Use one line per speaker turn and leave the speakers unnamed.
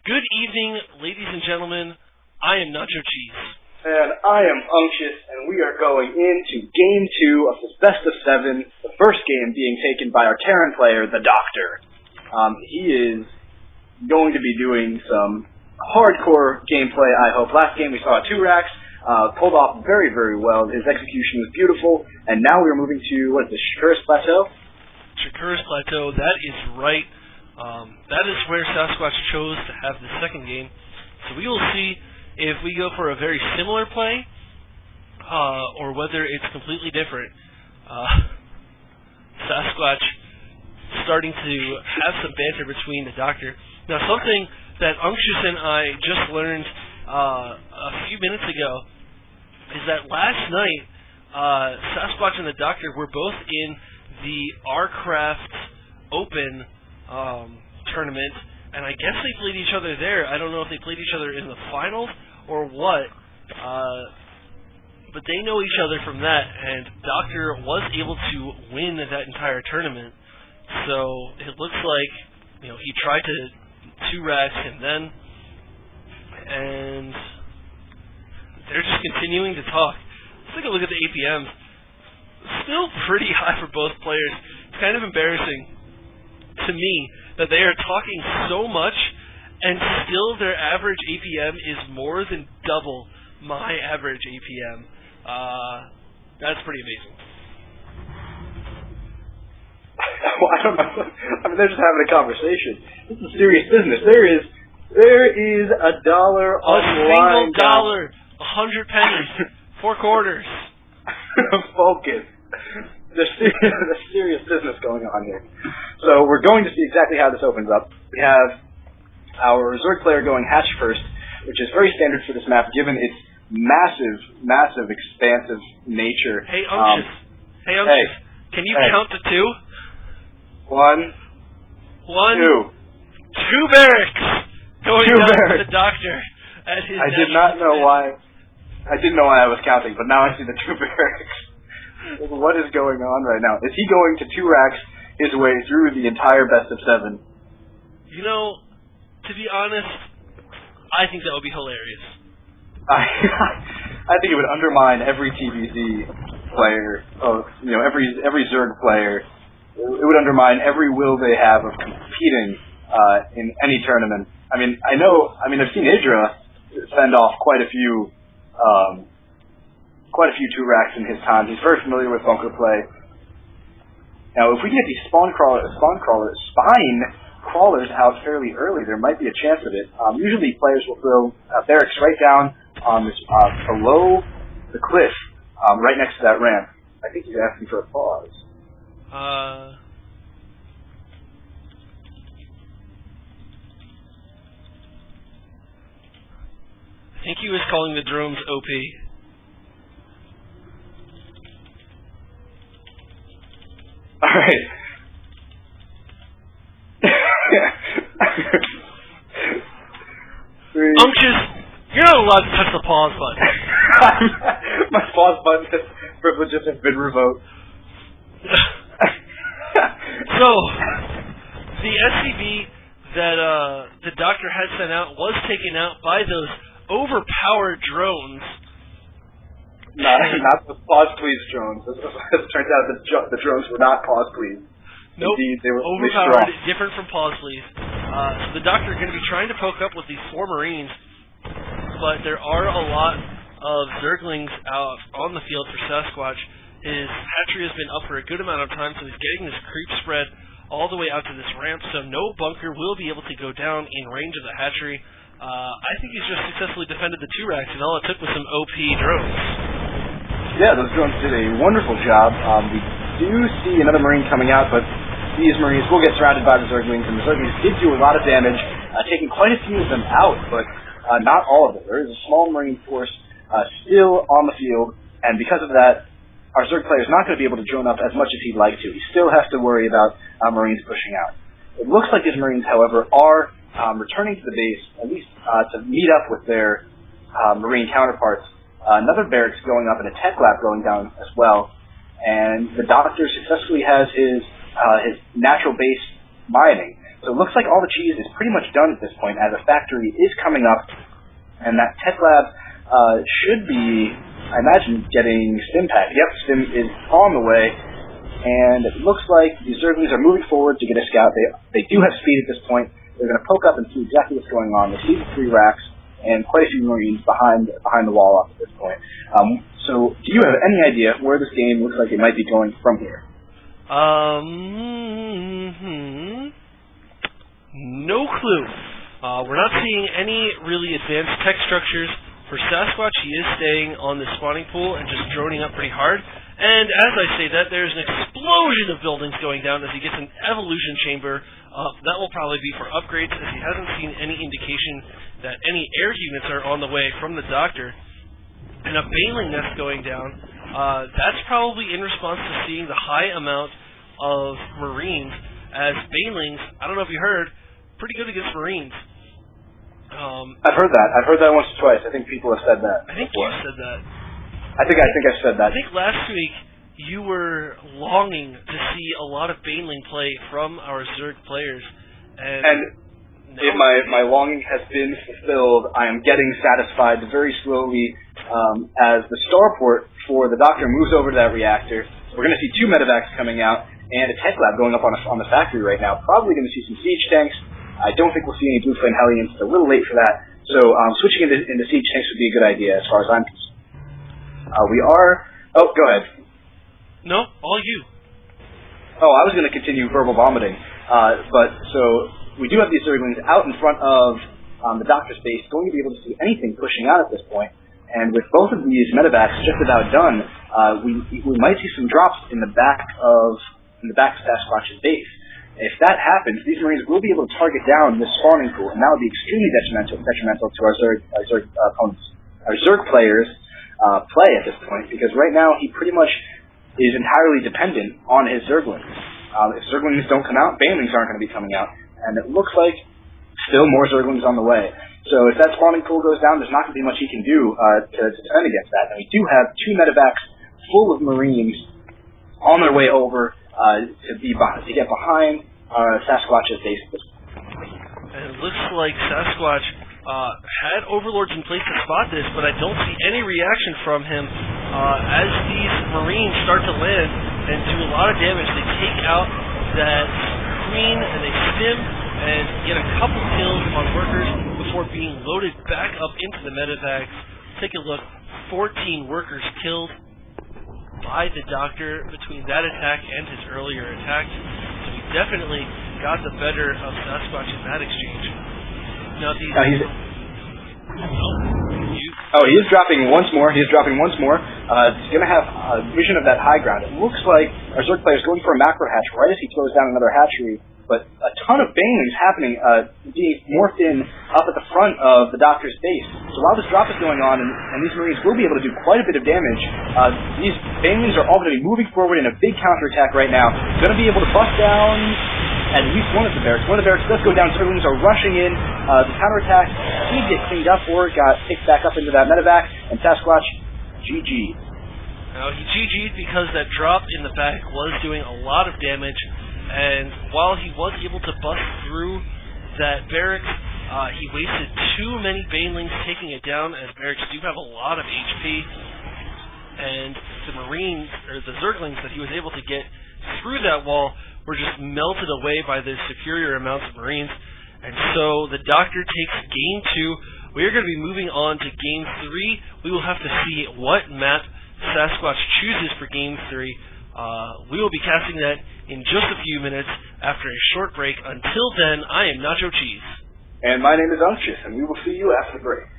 Good evening, ladies and gentlemen. I am Nacho Cheese.
And I am Unctious, and we are going into Game 2 of this best of 7, the first game being taken by our Terran player, TheDoctor. He is going to be doing some hardcore gameplay, I hope. Last game we saw 2 racks, pulled off very, very well. His execution was beautiful, and now we are moving to, what is this, Shakur's Plateau?
Shakur's Plateau, that is right. That is where Sasquatch chose to have the second game. So we will see if we go for a very similar play, or whether it's completely different. Sasquatch starting to have some banter between the Doctor. Now, something that Unctious and I just learned a few minutes ago is that last night, Sasquatch and the Doctor were both in the Rcraft Open tournament, and I guess they played each other there. I don't know if they played each other in the finals or what, but they know each other from that, and Doctor was able to win that entire tournament. So it looks like, he tried to 2 racks and they're just continuing to talk. Let's take a look at the APMs. Still pretty high for both players. It's kind of embarrassing to me that they are talking so much and still their average APM is more than double my average APM. That's pretty amazing.
Well, I don't know. I mean, they're just having a conversation. This is serious business. There is $1 on the line.
$1 single, 100 pennies, 4 quarters.
Focus. There's serious business going on here. So we're going to see exactly how this opens up. We have our Zerg player going hatch first, which is very standard for this map given its massive, expansive nature.
Hey, Unctious.
Hey,
can you count to 2?
1, 2.
2 barracks going down to the Doctor at his
I did not know why. I didn't know why I was counting, but now I see the 2 barracks. What is going on right now? Is he going to 2 racks his way through the entire best of 7?
To be honest, I think that would be hilarious.
I think it would undermine every TBZ player, every Zerg player. It would undermine every will they have of competing in any tournament. I've seen Idra send off quite a few 2 racks in his time. He's very familiar with bunker play. Now, if we get these spine crawlers out fairly early, there might be a chance of it. Usually, players will throw barracks right down on this below the cliff, right next to that ramp. I think he's asking for a pause.
I think he was calling the drones OP.
Alright.
Unctious, you're not allowed to touch the pause button.
My pause button privileges have been revoked.
So, the SCV that the Doctor had sent out was taken out by those overpowered drones.
Not the pause please drones. It turns out the drones were not pause please.
Nope.
Indeed, they were
overpowered, different from pause please. So the Doctor is going to be trying to poke up with these 4 Marines, but there are a lot of Zerglings out on the field for Sasquatch. His hatchery has been up for a good amount of time, so he's getting this creep spread all the way out to this ramp, so no bunker will be able to go down in range of the hatchery. I think he's just successfully defended the 2 racks, and all it took was some OP drones.
Yeah, those drones did a wonderful job. We do see another Marine coming out, but these Marines will get surrounded by the Zerglings, and the Zerglings did do a lot of damage, taking quite a few of them out, but not all of them. There is a small Marine force still on the field, and because of that, our Zerg player is not going to be able to drone up as much as he'd like to. He still has to worry about Marines pushing out. It looks like these Marines, however, are returning to the base, at least to meet up with their Marine counterparts. Another barracks going up and a tech lab going down as well. And the Doctor successfully has his natural base mining. So it looks like all the cheese is pretty much done at this point, as a factory is coming up, and that tech lab should be, I imagine, getting stim packed. Yep, stim is on the way, and it looks like the Zerglings are moving forward to get a scout. They do have speed at this point. They're going to poke up and see exactly what's going on. They see the 3 racks and quite a few Marines behind the wall up at this point. So do you have any idea where this game looks like it might be going from here?
No clue. We're not seeing any really advanced tech structures. For Sasquatch, he is staying on the spawning pool and just droning up pretty hard. And as I say that, there's an explosion of buildings going down as he gets an evolution chamber. That will probably be for upgrades, as he hasn't seen any indication that any air units are on the way from the Doctor. And a Baneling nest going down. That's probably in response to seeing the high amount of Marines, as Banelings, I don't know if you heard, pretty good against Marines.
I've heard that. I've heard that once or twice. I think people have said that.
I think
before.
you said that.
I think I've said that.
I think last week you were longing to see a lot of Baneling play from our Zerg players. And
if my longing has been fulfilled, I am getting satisfied very slowly as the starport for the Doctor moves over to that reactor. We're going to see 2 medevacs coming out and a tech lab going up on the factory right now. Probably going to see some siege tanks. I don't think we'll see any Blue Flame Hellions. It's a little late for that. So switching into siege tanks would be a good idea as far as I'm concerned. We are... Oh, go ahead.
No, all you.
Oh, I was going to continue verbal vomiting. But so we do have these Zerglings out in front of the Doctor's base, going to be able to see anything pushing out at this point. And with both of these medevacs just about done, we might see some drops in the back of Sasquatch's base. If that happens, these Marines will be able to target down this spawning pool, and that would be extremely detrimental to our Zerg opponents, our Zerg players' play at this point, because right now he pretty much is entirely dependent on his Zerglings. If Zerglings don't come out, Banelings aren't going to be coming out, and it looks like still more Zerglings on the way. So if that spawning pool goes down, there's not going to be much he can do to defend against that. And we do have 2 medevacs full of Marines on their way over to get behind Sasquatch's base at this point.
And it looks like Sasquatch had Overlords in place to spot this, but I don't see any reaction from him as these Marines start to land and do a lot of damage. They take out that Queen and they stim and get a couple kills on workers before being loaded back up into the medevacs. Take a look, 14 workers killed by the Doctor between that attack and his earlier attack. So he definitely got the better of Sasquatch in that exchange. Now these...
he is dropping once more. He's going to have a vision of that high ground. It looks like our Zerg player is going for a macro hatch right as he throws down another hatchery, but a ton of Banelings happening, being morphed in up at the front of the Doctor's base. So while this drop is going on, and these Marines will be able to do quite a bit of damage, these Banelings are all going to be moving forward in a big counterattack right now. Going to be able to bust down at least one of the barracks. One of the barracks does go down. Zerglings are rushing in. The counterattack did get cleaned up or got picked back up into that medevac, and Sasquatch, GG.
Now, he GG'd because that drop in the back was doing a lot of damage, and while he was able to bust through that barracks, he wasted too many Banelings taking it down, as barracks do have a lot of HP, and the Marines, or the Zerglings that he was able to get through that wall were just melted away by the superior amounts of Marines. And so the Doctor takes Game 2. We are going to be moving on to Game 3. We will have to see what map Sasquatch chooses for Game 3. We will be casting that in just a few minutes after a short break. Until then, I am Nacho Cheese.
And my name is Unctuous, and we will see you after the break.